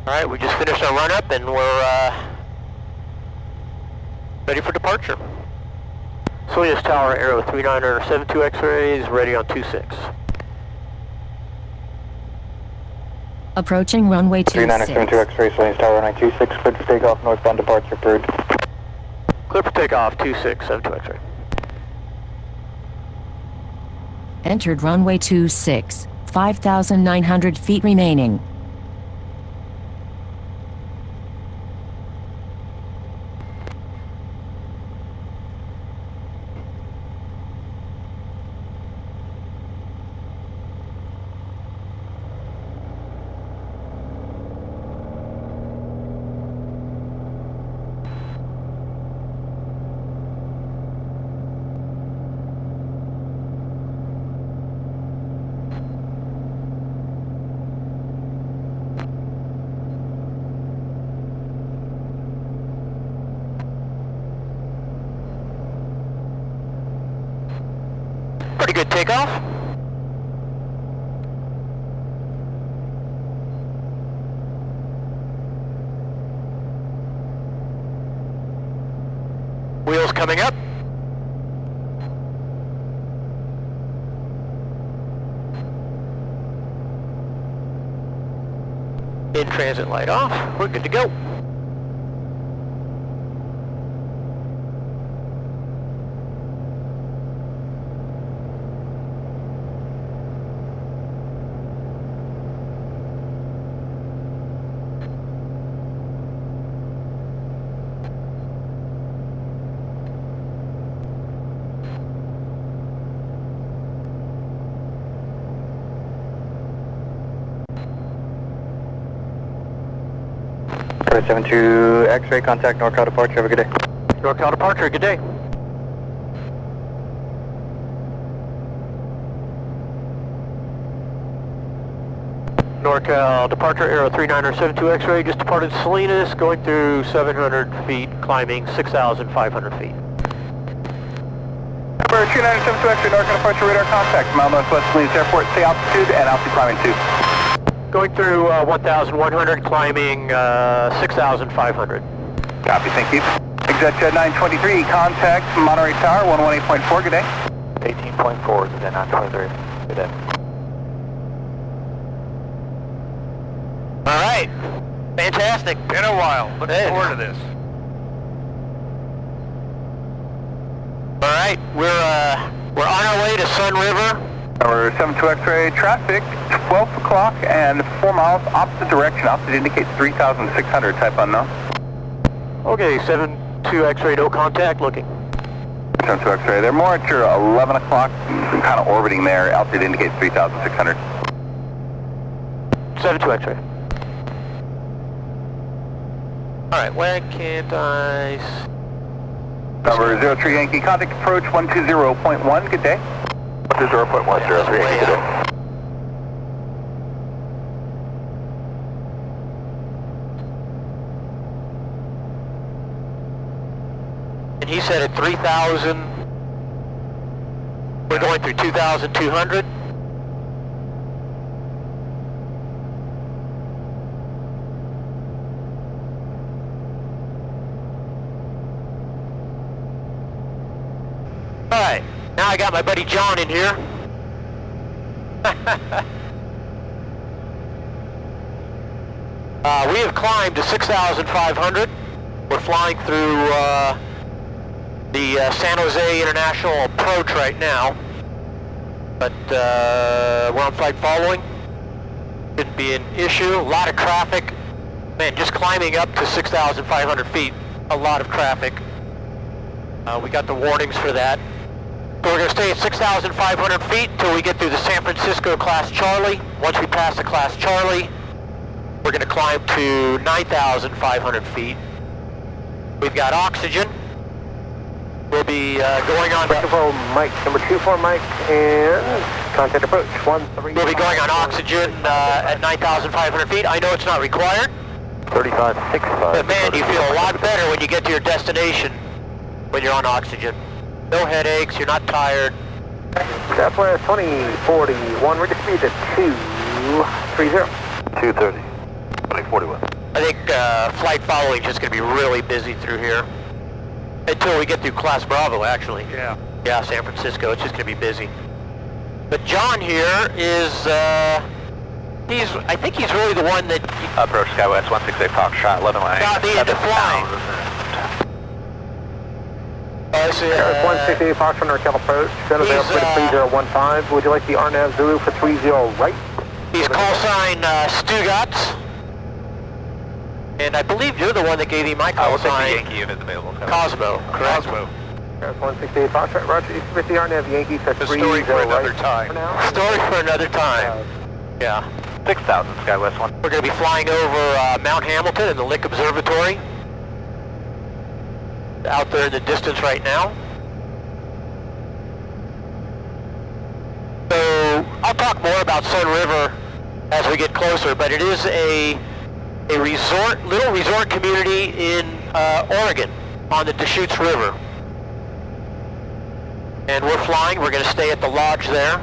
Alright, we just finished our run-up and we're ready for departure. Salinas Tower, Aero 3972 X-rays, ready on 26. Approaching runway 26. 3972 X-ray, Salinas Tower 926, cleared for takeoff, northbound departure approved. Clear for takeoff, 2672 X-ray. Entered runway 26, 5,900 feet remaining. Pretty good takeoff. Wheels coming up. In transit light off. We're good to go. Aero 72 X-ray, contact NorCal departure, have a good day. NorCal departure, good day. NorCal departure, Aero 3972 X-ray, just departed Salinas, going through 700 feet, climbing 6,500 feet. Number 2972 X-ray, NorCal departure, radar contact, mile northwest Salinas Airport, say altitude and altitude climbing 2. Going through 1,100, climbing 6,500. Copy, thank you. Exec 923, contact Monterey Tower, 118.4, good day. 18.4, good day, 923, good day. Alright, fantastic. Been a while, looking forward to this. Alright, we're on our way to Sunriver. Tower 72 X-ray, traffic 12 o'clock and 4 miles opposite direction. Opposite indicates 3,600, type unknown. Okay, 72 X-ray, no contact, looking. 72 X-ray, they're more at your 11 o'clock, kind of orbiting there. Altitude indicates 3,600. 72 X-ray. Alright, why can't I... Number 03 Yankee, contact approach 120.1, good day. 120.1, 03 Yankee, good day. And he said at 3,000, we're going through 2,200. Alright, now I got my buddy John in here. We have climbed to 6,500. We're flying through the San Jose International approach right now, but we're on flight following. Shouldn't be an issue. A lot of traffic. Man, just climbing up to 6,500 feet, a lot of traffic. We got the warnings for that. So we're going to stay at 6,500 feet until we get through the San Francisco Class Charlie. Once we pass the Class Charlie, we're going to climb to 9,500 feet. We've got oxygen. We'll be going on... Microphone mic, number 24 mic, and contact approach 13. We'll be going on oxygen at 9,500 feet. I know it's not required. 3565. But man, you feel a lot better when you get to your destination when you're on oxygen. No headaches, you're not tired. Southwest 2041, we're speed at 230. 230, 2041. I think flight following is just going to be really busy through here. Until we get through Class Bravo, actually. Yeah. Yeah, San Francisco, it's just going to be busy. But John here is, I think he's really the one that... Approach SkyWest 168 Foxtrot, 11 line. got me into flying. Skywest 168 Foxtrot, NorCal approach. Center available for 3015. Would you like the RNAV Zulu for 30 right? He's call sign Stugatz. And I believe you're the one that gave me my call sign. the Yankee unit available. Cosmo, correct? Cosmo. 168 Foxtrot, Roger. East with the RNAV Yankee for 30 story for another right. time. Story for another time. Yeah. 6000 SkyWest 1. We're going to be flying over Mount Hamilton and the Lick Observatory. Out there in the distance right now. So I'll talk more about Sunriver as we get closer, but it is a little resort community in Oregon on the Deschutes River. And we're flying. We're going to stay at the lodge there.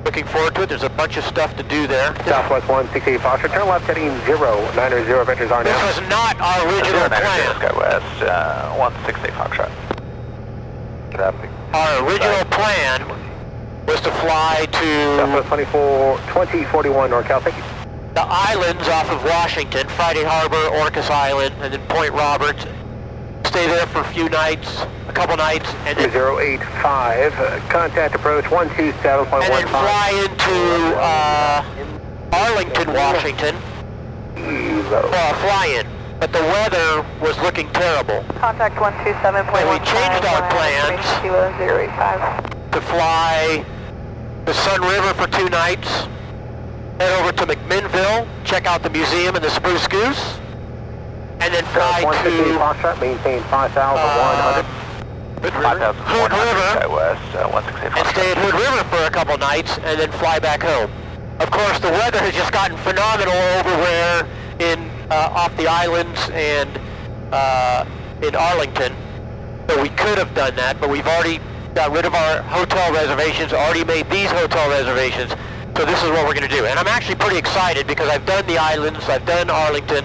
Looking forward to it. There's a bunch of stuff to do there. Southwest 168 Foxtrot, turn left heading 090 vectors are now. This was not our original plan. SkyWest 168 Foxtrot. Traffic. Our original plan was to fly to Southwest 2041 NorCal, thank you. the islands off of Washington, Friday Harbor, Orcas Island, and then Point Roberts. Stay there for a couple nights, and then 085, contact approach 127.15. and then fly into Arlington, Washington. Fly in. But the weather was looking terrible. Contact 127.15. And we changed our plans 085. to fly to Sunriver for 2 nights, head over to McMinnville, check out the museum and the Spruce Goose, and then fly to Foxtrot, maintain 5,100. Hood River, West, and stay at Hood River for a couple nights, and then fly back home. Of course, the weather has just gotten phenomenal over where in off the islands and in Arlington. So we could have done that, but we've already got rid of our hotel reservations, already made these hotel reservations. So this is what we're going to do. And I'm actually pretty excited because I've done the islands, I've done Arlington.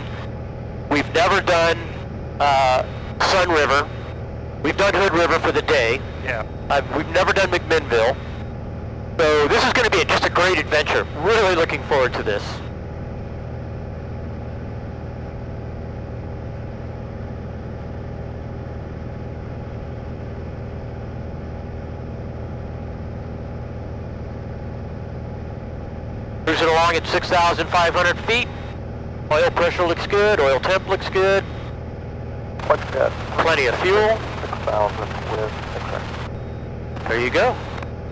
We've never done Sunriver. We've done Hood River for the day. Yeah. We've never done McMinnville. So this is going to be just a great adventure. Really looking forward to this. Cruising along at 6,500 feet. Oil pressure looks good. Oil temp looks good. What's that? Plenty of fuel. 6,000 with There you go.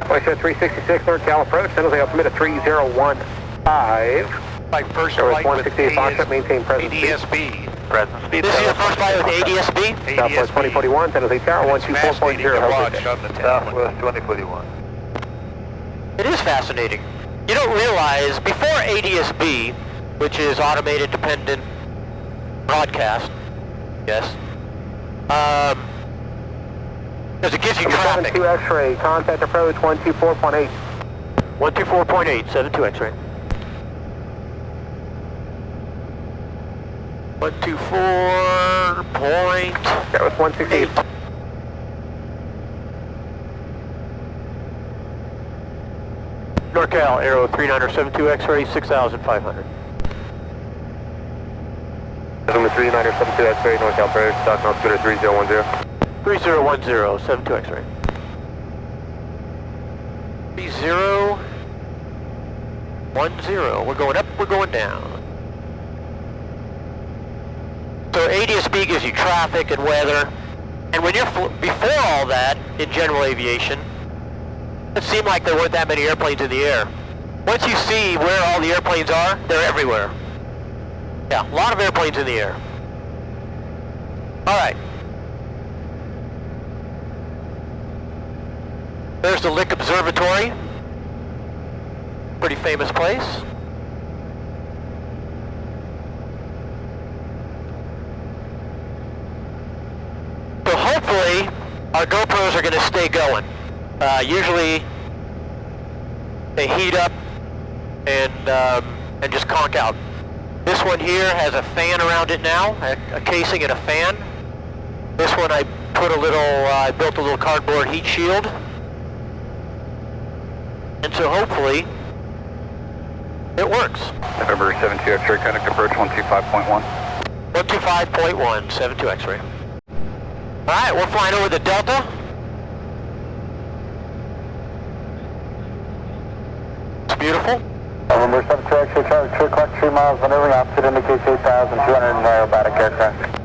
Oyster 366 NorCal approach, San Jose altimeter 3015. My first Southwest flight with 168 Foxtrot, maintain present speed. ADSB. Present speed. This is your first flight with ADSB? Southwest 2041, San Jose Tower, It's fascinating to 124.0. watch on the tower. Southwest 2041. It is fascinating. You don't realize, before ADSB, which is Automated Dependent Broadcast, yes, because it gives you traffic. 72 X-ray, contact approach 124.8. 124.8, 72 X-ray. 124 point. That was 168. NorCal, Aero 3972 X-ray, 6,500. Number 3972 X-ray, NorCal approach, stock altimeter 3010. 3010, 72 X-ray. 3010. We're going up, we're going down. So ADSB gives you traffic and weather. And when you're, before all that, in general aviation, it seemed like there weren't that many airplanes in the air. Once you see where all the airplanes are, they're everywhere. Yeah, a lot of airplanes in the air. All right. There's the Lick Observatory. Pretty famous place. So hopefully our GoPros are going to stay going. Usually they heat up and just conk out. This one here has a fan around it now, a casing and a fan. This one I put a little, I built a little cardboard heat shield. And so hopefully, it works. November 72 X-ray, contact approach 125.1. 125.1, 72 X-ray. Alright, we're flying over the Delta. It's beautiful. November 72 X-ray, Charlie, 2 o'clock, 3 miles, maneuvering opposite, indicates 8,200 aerobatic aircraft.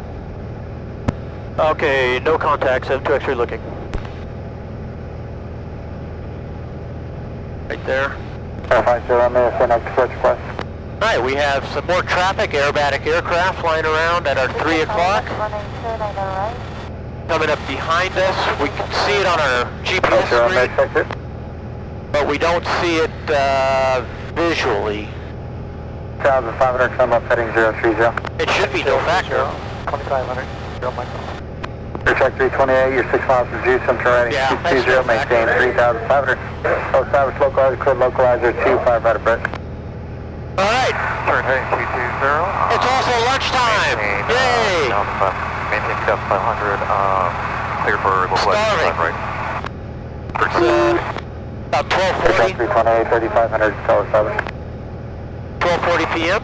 Okay, no contact, 72 X-ray looking. Right there. 50, may next approach request. Alright, we have some more traffic, aerobatic aircraft flying around at our 3 o'clock. Coming up behind us, we can see it on our GPS screen, but we don't see it visually. 1,500, come up heading 030. It should be no factor. 2,500, 0 Michael. Check 328, you're 6 miles from Juice, I'm turning Yeah, 620, maintain 3,500. Oh, Cyrus localizer, code localizer, 25 right of break. Alright, Turn heading 220. it's also lunchtime! Yay! Maintain 2,500, clear for localizer, Starving. right. It's about 12:40, Check 328, 3,500, call established. 12:40 p.m.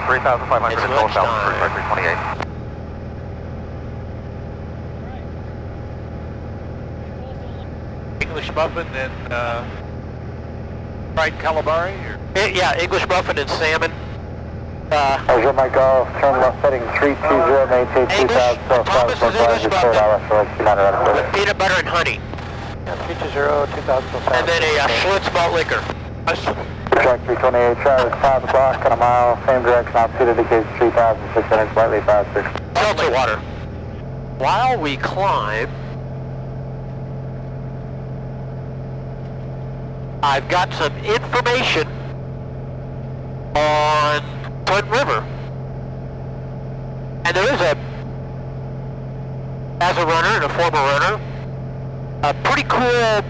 3,500, It's call established, lunchtime. 328. English muffin and fried calamari? Or? Yeah, English muffin and salmon. Roger, Michael, turn left heading 320, maintain English, 2,000, Thomas is English muffin with peanut butter and honey. 320, 2,000. And then a Schlitz malt liquor. Track 328, Charlie, 5 o'clock on a mile, same direction, altitude indicates 3,600, slightly faster. Seltzer water. While we climb, I've got some information on Sunriver. And there is as a runner and a former runner, a pretty cool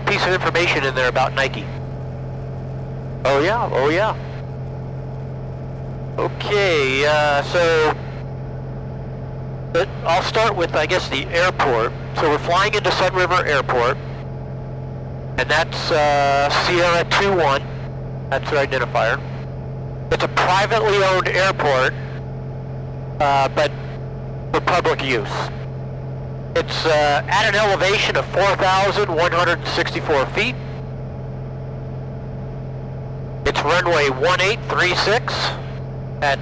piece of information in there about Nike. Oh yeah, oh yeah. Okay, so I'll start with, I guess, the airport. So we're flying into Sunriver Airport, and that's Sierra 21. That's their identifier. It's a privately owned airport, but for public use. It's at an elevation of 4,164 feet. It's runway 1836 at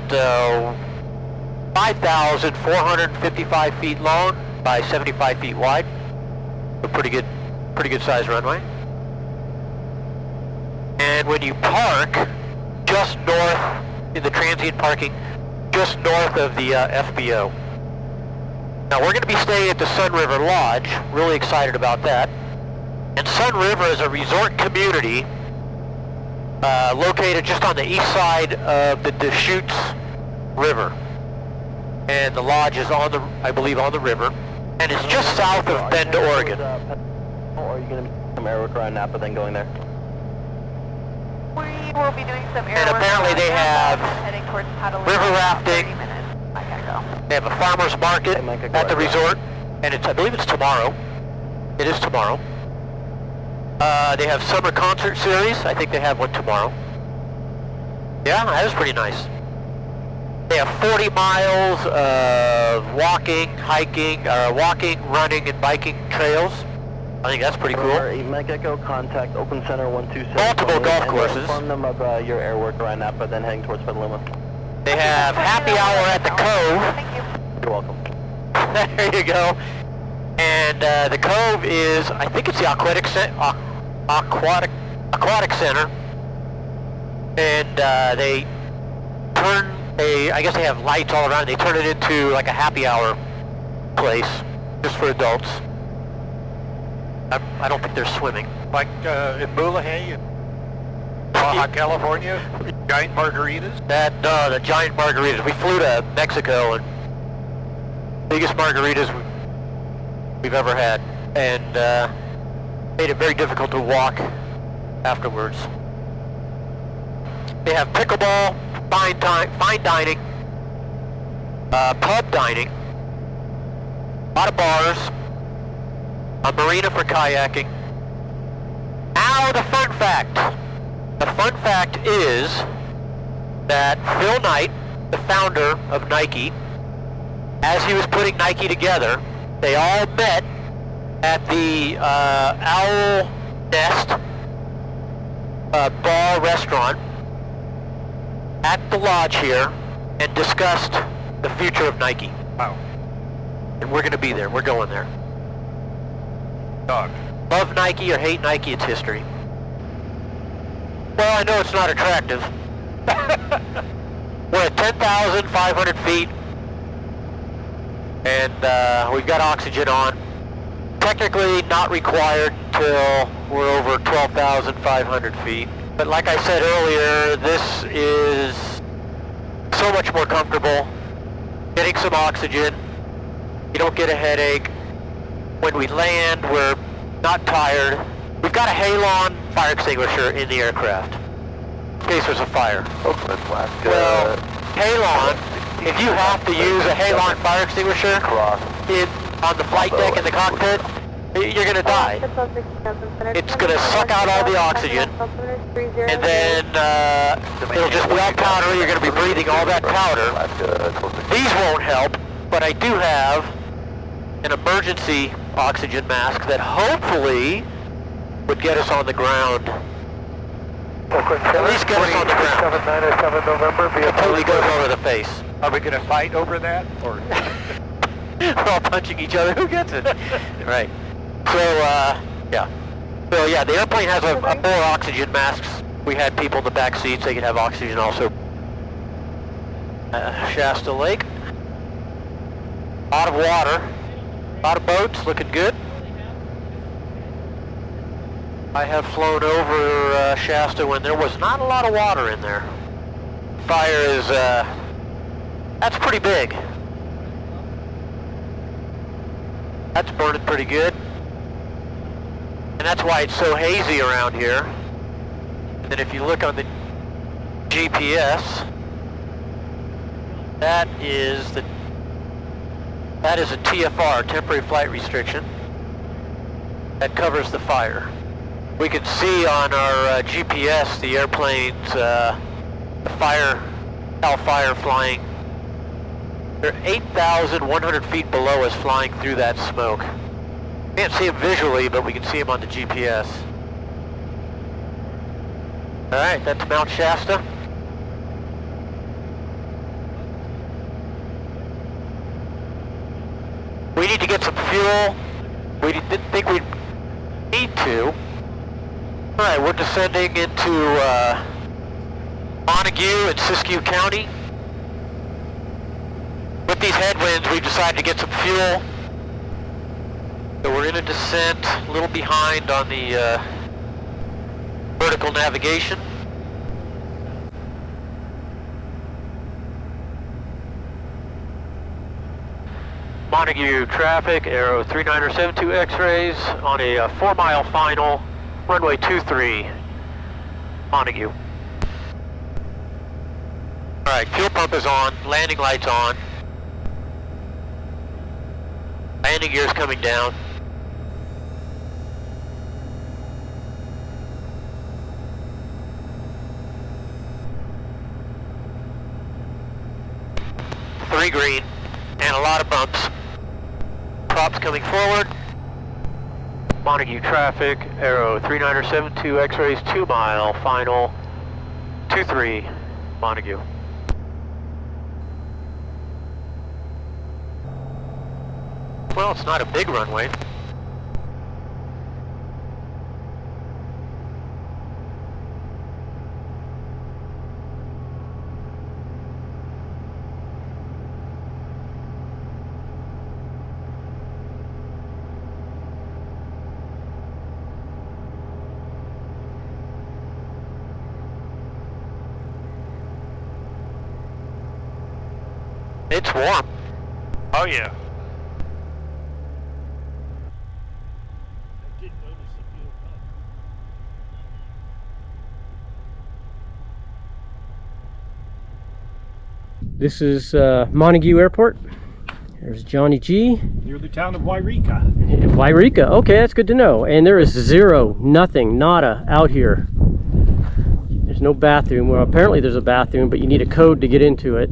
5,455 feet long by 75 feet wide. A pretty good sized runway. And when you park just north in the transient parking, just north of the FBO. Now we're going to be staying at the Sunriver Lodge. Really excited about that. And Sunriver is a resort community located just on the east side of the Deschutes River. And the lodge is on the, I believe, on the river. And it's just south of Bend, Oregon. Or are you going to do some air work around Napa then going there? We will be doing some air And work apparently they have heading towards Catalina. river rafting. 30 minutes. I gotta go. They have a farmer's market at the resort. And it's, I believe it's tomorrow. It is tomorrow. They have summer concert series. I think they have one tomorrow. Yeah, that is pretty nice. They have 40 miles of walking, hiking, running, and biking trails. I think that's pretty cool. Echo, contact Open Center 127. Multiple golf courses. Inform them of your air work around Napa, then heading towards Petaluma. They have happy hour at the Cove. Thank you. You're welcome. There you go. And the Cove is, I think it's the aquatic center. And they turn I guess they have lights all around. They turn it into like a happy hour place just for adults. I don't think they're swimming. Like in Mulegé in Baja California, giant margaritas? The giant margaritas. We flew to Mexico and biggest margaritas we've ever had, and made it very difficult to walk afterwards. They have pickleball, fine dining, pub dining, a lot of bars, a marina for kayaking. Now the fun fact. The fun fact is that Phil Knight, the founder of Nike, as he was putting Nike together, they all met at the Owl Nest bar restaurant at the lodge here and discussed the future of Nike. Wow. And we're going to be there. We're going there. Dog. Love Nike or hate Nike, it's history. Well, I know it's not attractive. We're at 10,500 feet, and we've got oxygen on. Technically not required till we're over 12,500 feet. But like I said earlier, this is so much more comfortable. Getting some oxygen, you don't get a headache. When we land, we're not tired. We've got a Halon fire extinguisher in the aircraft, in case there's a fire. Oakland, Alaska. Well, Halon, if you have to use a Halon fire extinguisher on the flight deck in the cockpit, you're going to die. It's going to suck out all the oxygen, and then it'll just be all powder. You're going to be breathing all that powder. These won't help, but I do have an emergency oxygen mask that hopefully would get us on the ground. At least get us on the ground. 7907 November, It totally goes over the face. Are we going to fight over that? Or We're all punching each other. Who gets it? Right. So, yeah. So, yeah, the airplane has a more oxygen masks. We had people in the back seats. They could have oxygen also. Shasta Lake. A lot of water. A lot of boats. Looking good. I have flown over Shasta when there was not a lot of water in there. Fire is, that's pretty big. That's burning pretty good. And that's why it's so hazy around here. And then if you look on the GPS, that is a TFR, temporary flight restriction, that covers the fire. We can see on our GPS the airplanes, the Cal Fire flying. They're 8,100 feet below us flying through that smoke. Can't see them visually, but we can see them on the GPS. Alright, that's Mount Shasta. We need to get some fuel. We didn't think we'd need to. Alright, we're descending into Montague and Siskiyou County. With these headwinds, we've decided to get some fuel. So we're in a descent, a little behind on the vertical navigation. Montague traffic, Aero 3972 X-rays on a 4-mile final, runway 23, Montague. Alright, fuel pump is on, landing lights on. Landing gear's coming down. Three green, and a lot of bumps. Props coming forward. Montague traffic, Aero 3972 X-rays, 2-mile, final, 23, Montague. Well, it's not a big runway. It's warm. oh yeah. I did notice the fuel pump. This is Montague Airport. There's Johnny G. Near the town of Wairika. Wairika, okay, that's good to know. And there is zero, nothing, nada out here. There's no bathroom. Well, apparently there's a bathroom, but you need a code to get into it.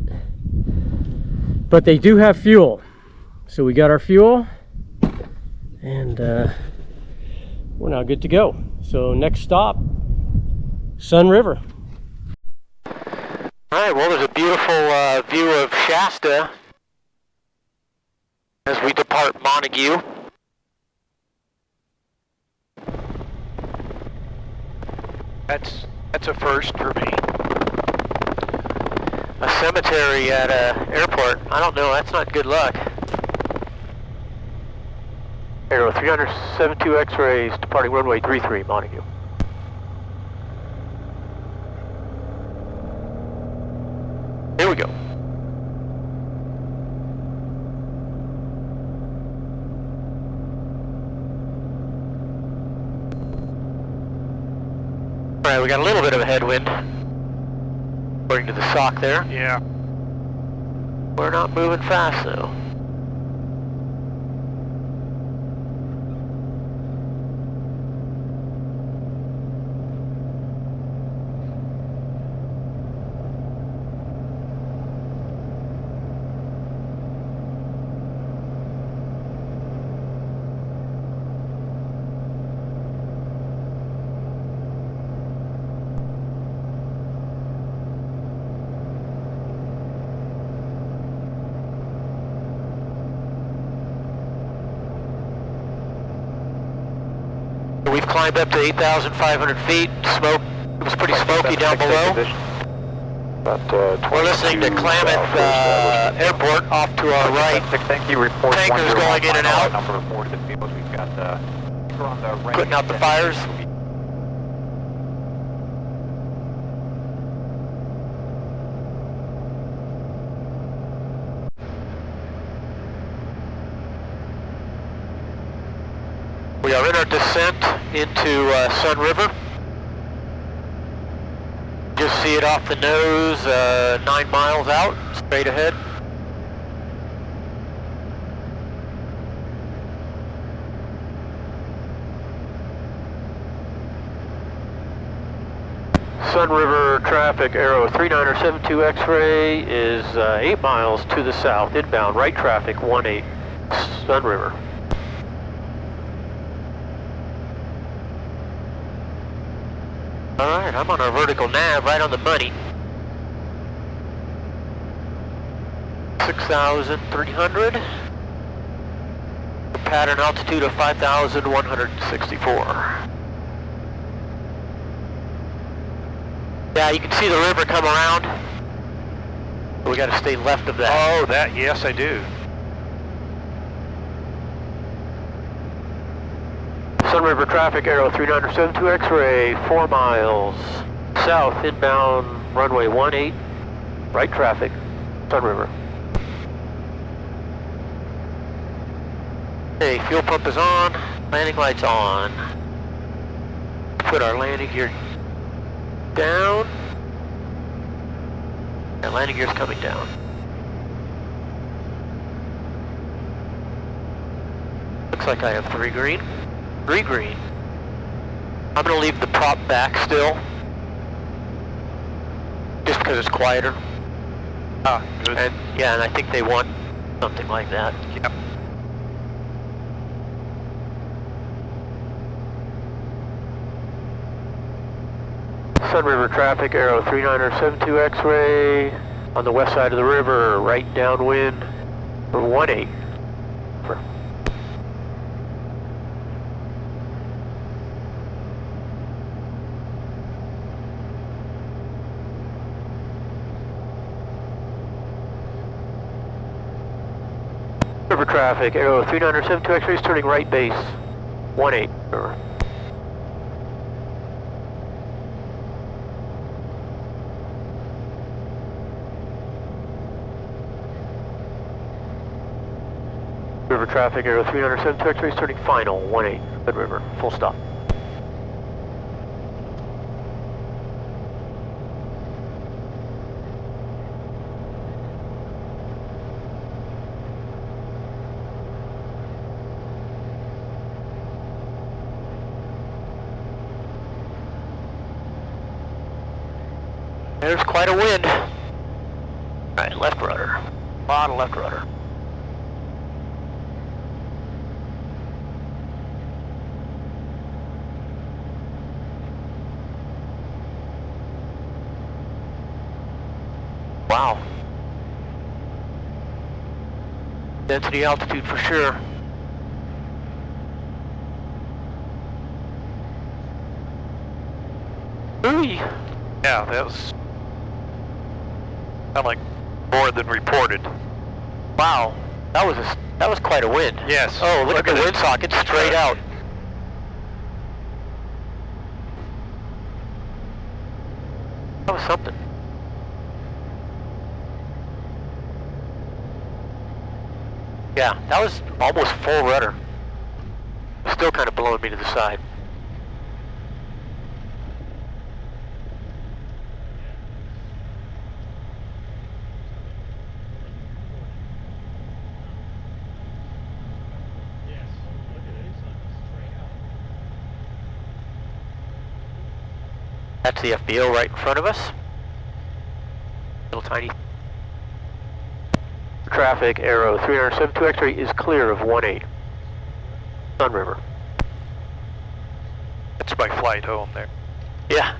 But they do have fuel. So we got our fuel, and we're now good to go. So next stop, Sunriver. All right, well, there's a beautiful view of Shasta as we depart Montague. That's a first for me. A cemetery at an airport. I don't know, that's not good luck. Aero 372 X-rays, departing runway 33, Montague. Here we go. Alright, we got a little bit of a headwind, according to the sock there. Yeah. We're not moving fast though. We've climbed up to 8,500 feet. Smoke, it was pretty smoky down below. We're listening to Klamath Airport off to our right. Thank you. Report Tankers going in and out. Number of boarded vehicles. We've got on the right. Putting out the fires. We are in our descent into Sunriver. Just see it off the nose, 9 miles out, straight ahead. Sunriver traffic, Aero 3972 X-ray is 8 miles to the south, inbound, right traffic, 18, Sunriver. Alright, I'm on our vertical nav, right on the money. 6,300. Pattern altitude of 5,164. Yeah, you can see the river come around. We gotta stay left of that. Oh, that, yes, I do. Sunriver traffic, Aero 3972 X-ray, 4 miles south, inbound, runway 18, right traffic, Sunriver. Okay, fuel pump is on, landing lights on. Put our landing gear down. And landing gear's coming down. Looks like I have 3 green. 3 green. I'm going to leave the prop back still, just because it's quieter. Ah, good. And yeah, and I think they want something like that. Yep. Sunriver traffic, Aero 3972 X-ray on the west side of the river, right downwind for 18. River traffic, Aero 3972 X-ray is turning right base, 18. River. River traffic, Aero 3972 X-ray is turning final, 18, Good River, full stop. there's quite a wind. All right, left rudder. A lot of left rudder. Wow. Density altitude for sure. Ooh. Yeah, that was kind of like more than reported. Wow. That was quite a wind. Yes. Oh, look at the wind socket straight out. That was something. Yeah, that was almost full rudder. Still kind of blowing me to the side. That's the FBO right in front of us. Little tiny. Traffic arrow 372 X-ray is clear of 18. Sunriver. That's my flight home there. Yeah.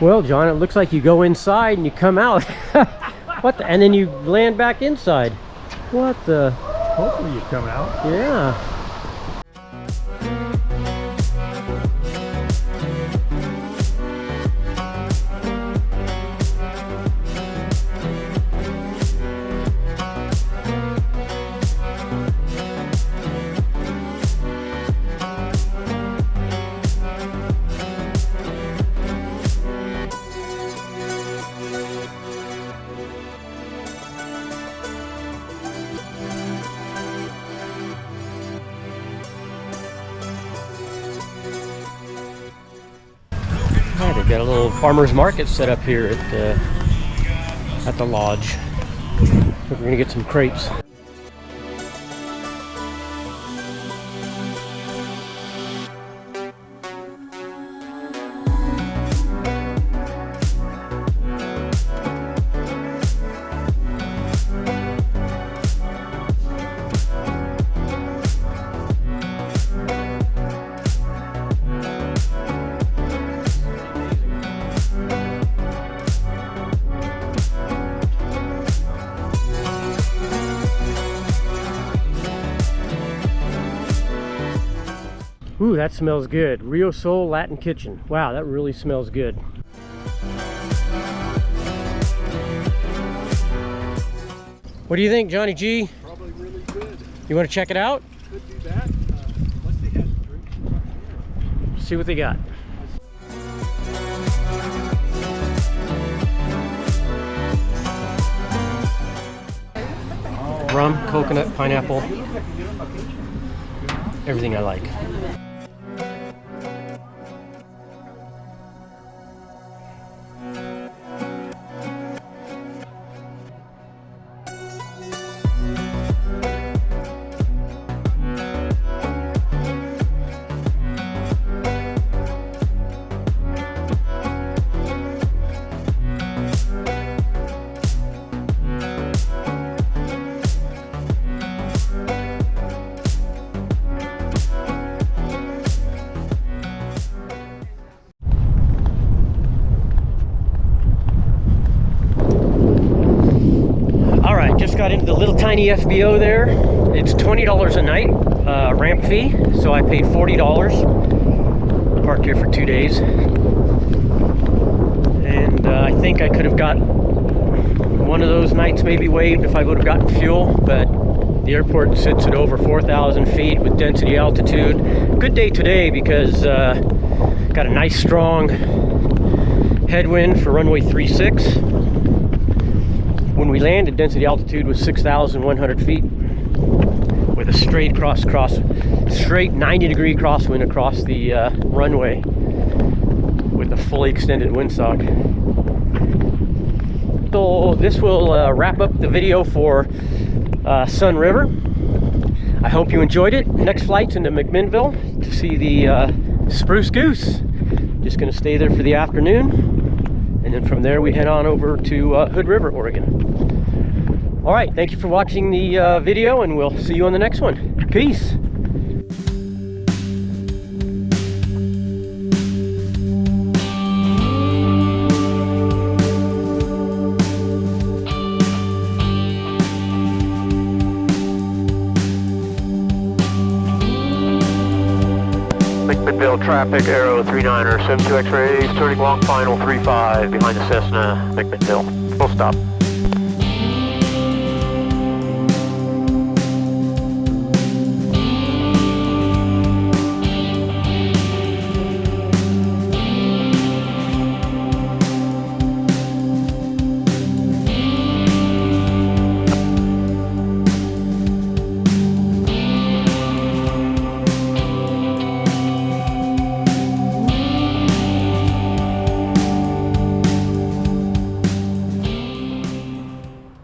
Well, John, it looks like you go inside and you come out. What the? And then you land back inside. What the? Hopefully you come out. Yeah. Yeah, they've got a little farmer's market set up here at the lodge. We're gonna get some crepes. Ooh, that smells good. Rio Sol Latin Kitchen. Wow, that really smells good. What do you think, Johnny G? Probably really good. You want to check it out? Could do that. Unless they have drinks right here. See what they got. Rum, coconut, pineapple. Everything I like. just got into the little tiny FBO there. It's $20 a night ramp fee, so I paid $40. Parked here for 2 days. And I think I could have got one of those nights maybe waived if I would have gotten fuel, but the airport sits at over 4,000 feet with density altitude. Good day today because got a nice strong headwind for runway 36. When we landed, density altitude was 6,100 feet with a straight straight 90-degree crosswind across the runway with a fully extended windsock. So this will wrap up the video for Sunriver. I hope you enjoyed it. Next flight's into McMinnville to see the Spruce Goose. Just going to stay there for the afternoon, and then from there we head on over to Hood River, Oregon. All right, thank you for watching the video, and we'll see you on the next one. Peace. McMinnville traffic, Aero 39er, 72 X-rays, turning long final 35 behind the Cessna, McMinnville. Full stop.